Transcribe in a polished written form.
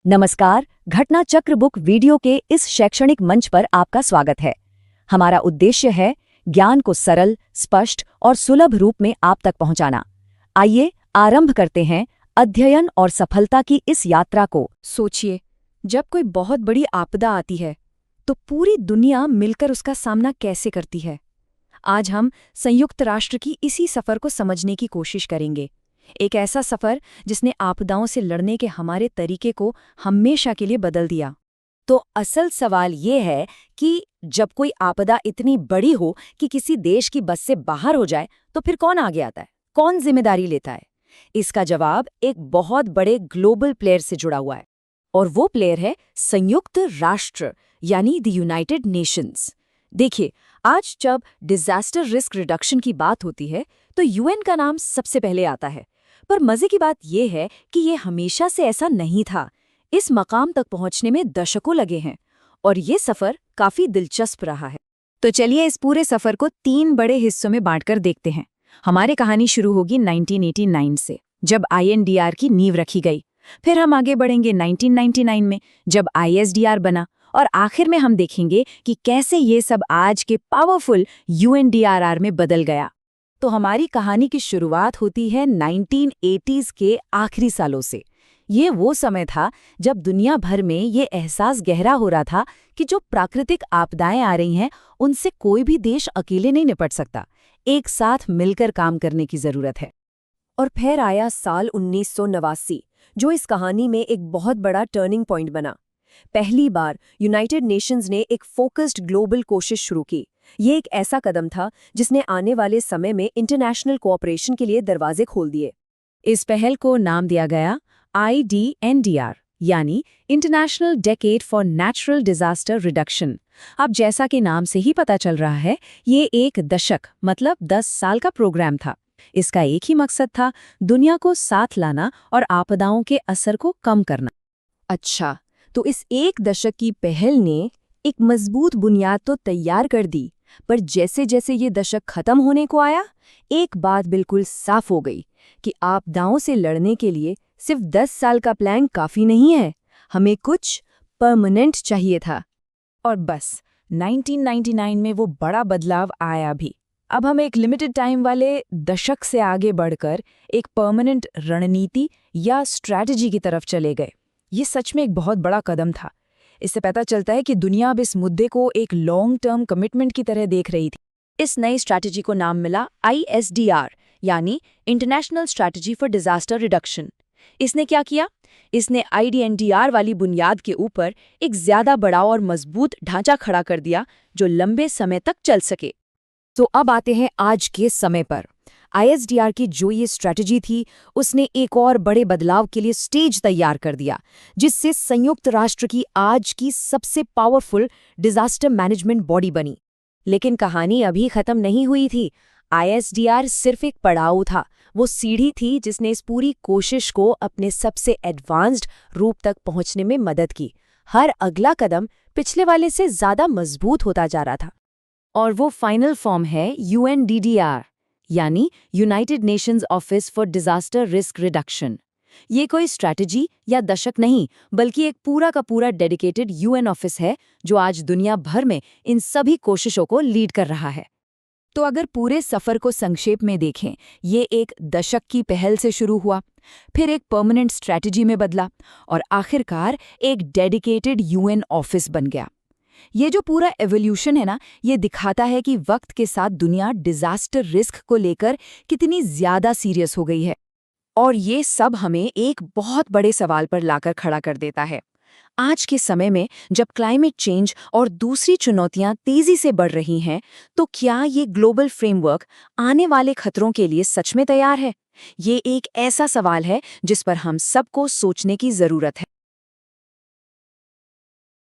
नमस्कार, घटना चक्र बुक वीडियो के इस शैक्षणिक मंच पर आपका स्वागत है। हमारा उद्देश्य है ज्ञान को सरल, स्पष्ट और सुलभ रूप में आप तक पहुंचाना। आइए आरंभ करते हैं अध्ययन और सफलता की इस यात्रा को। सोचिए, जब कोई बहुत बड़ी आपदा आती है तो पूरी दुनिया मिलकर उसका सामना कैसे करती है। आज हम संयुक्त राष्ट्र की इसी सफर को समझने की कोशिश करेंगे। एक ऐसा सफर जिसने आपदाओं से लड़ने के हमारे तरीके को हमेशा के लिए बदल दिया। तो असल सवाल ये है कि जब कोई आपदा इतनी बड़ी हो कि किसी देश की बस से बाहर हो जाए तो फिर कौन आगे आता है, कौन जिम्मेदारी लेता है? इसका जवाब एक बहुत बड़े ग्लोबल प्लेयर से जुड़ा हुआ है, और वो प्लेयर है संयुक्त राष्ट्र यानी द यूनाइटेड नेशंस। देखिए, आज जब डिजास्टर रिस्क रिडक्शन की बात होती है तो यूएन का नाम सबसे पहले आता है। पर मजे की बात यह है कि ये हमेशा से ऐसा नहीं था। इस मकाम तक पहुंचने में दशकों लगे हैं और ये सफर काफी दिलचस्प रहा है। तो चलिए इस पूरे सफर को 3 बड़े हिस्सों में बांटकर देखते हैं। हमारी कहानी शुरू होगी 1989 से, जब आईएनडीआर की नींव रखी गई। फिर हम आगे बढ़ेंगे 1999 में, जब आईएसडीआर बना, और आखिर में हम देखेंगे कि कैसे ये सब आज के पावरफुल यूएनडीआरआर में बदल गया। तो हमारी कहानी की शुरुआत होती है 1980s के आखिरी सालों से। ये वो समय था जब दुनिया भर में ये एहसास गहरा हो रहा था कि जो प्राकृतिक आपदाएं आ रही हैं, उनसे कोई भी देश अकेले नहीं निपट सकता। एक साथ मिलकर काम करने की जरूरत है। और फिर आया साल 1989, जो इस कहानी में एक बहुत बड़ा टर्निंग पॉइंट बना। पहली बार यूनाइटेड नेशंस ने एक फोकस्ड ग्लोबल कोशिश शुरू की। ये एक ऐसा कदम था जिसने आने वाले समय में इंटरनेशनल कोऑपरेशन के लिए दरवाजे खोल दिए। इस पहल को नाम दिया गया IDNDR, यानी international decade for natural disaster reduction. अब जैसा कि नाम से ही पता चल रहा है, ये एक दशक मतलब 10 साल का प्रोग्राम था। इसका एक ही मकसद था, दुनिया को साथ लाना और आपदाओं के असर को कम करना। अच्छा, तो इस एक दशक की पहल ने एक मजबूत बुनियाद तो तैयार कर दी, पर जैसे जैसे ये दशक खत्म होने को आया, एक बात बिल्कुल साफ हो गई कि आपदाओं से लड़ने के लिए सिर्फ 10 साल का प्लान काफी नहीं है, हमें कुछ परमानेंट चाहिए था। और बस 1999 में वो बड़ा बदलाव आया भी। अब हम एक लिमिटेड टाइम वाले दशक से आगे बढ़कर एक परमानेंट रणनीति या स्ट्रैटेजी की तरफ चले गए। ये सच में एक बहुत बड़ा कदम था। इससे पता चलता है कि दुनिया अब इस मुद्दे को एक लॉन्ग टर्म कमिटमेंट की तरह देख रही थी। इस नई स्ट्रैटेजी को नाम मिला ISDR, यानी international strategy for disaster reduction. इसने क्या किया? इसने IDNDR वाली बुनियाद के ऊपर एक ज्यादा बड़ा और मजबूत ढांचा खड़ा कर दिया, जो लंबे समय तक चल सके। तो अब आते हैं आज के समय पर। ISDR की जो ये स्ट्रैटेजी थी, उसने एक और बड़े बदलाव के लिए स्टेज तैयार कर दिया, जिससे संयुक्त राष्ट्र की आज की सबसे पावरफुल डिजास्टर मैनेजमेंट बॉडी बनी। लेकिन कहानी अभी खत्म नहीं हुई थी। ISDR सिर्फ एक पड़ाव था, वो सीढ़ी थी जिसने इस पूरी कोशिश को अपने सबसे एडवांस्ड रूप तक पहुंचने में मदद की। हर अगला कदम पिछले वाले से ज्यादा मजबूत होता जा रहा था। और वो फाइनल फॉर्म है UNDDR, यानी United Nations office for disaster risk reduction. ये कोई स्ट्रैटेजी या दशक नहीं, बल्कि एक पूरा का पूरा डेडिकेटेड UN ऑफिस है, जो आज दुनिया भर में इन सभी कोशिशों को लीड कर रहा है। तो अगर पूरे सफर को संक्षेप में देखें, ये एक दशक की पहल से शुरू हुआ, फिर एक परमानेंट स्ट्रैटेजी में बदला, और आखिरकार एक डेडिकेटेड UN ऑफिस बन गया। ये जो पूरा एवोल्यूशन है ना, ये दिखाता है कि वक्त के साथ दुनिया डिजास्टर रिस्क को लेकर कितनी ज्यादा सीरियस हो गई है। और ये सब हमें एक बहुत बड़े सवाल पर लाकर खड़ा कर देता है। आज के समय में जब क्लाइमेट चेंज और दूसरी चुनौतियां तेजी से बढ़ रही हैं, तो क्या ये ग्लोबल फ्रेमवर्क आने वाले खतरों के लिए सच में तैयार है? ये एक ऐसा सवाल है जिस पर हम सबको सोचने की जरूरत है।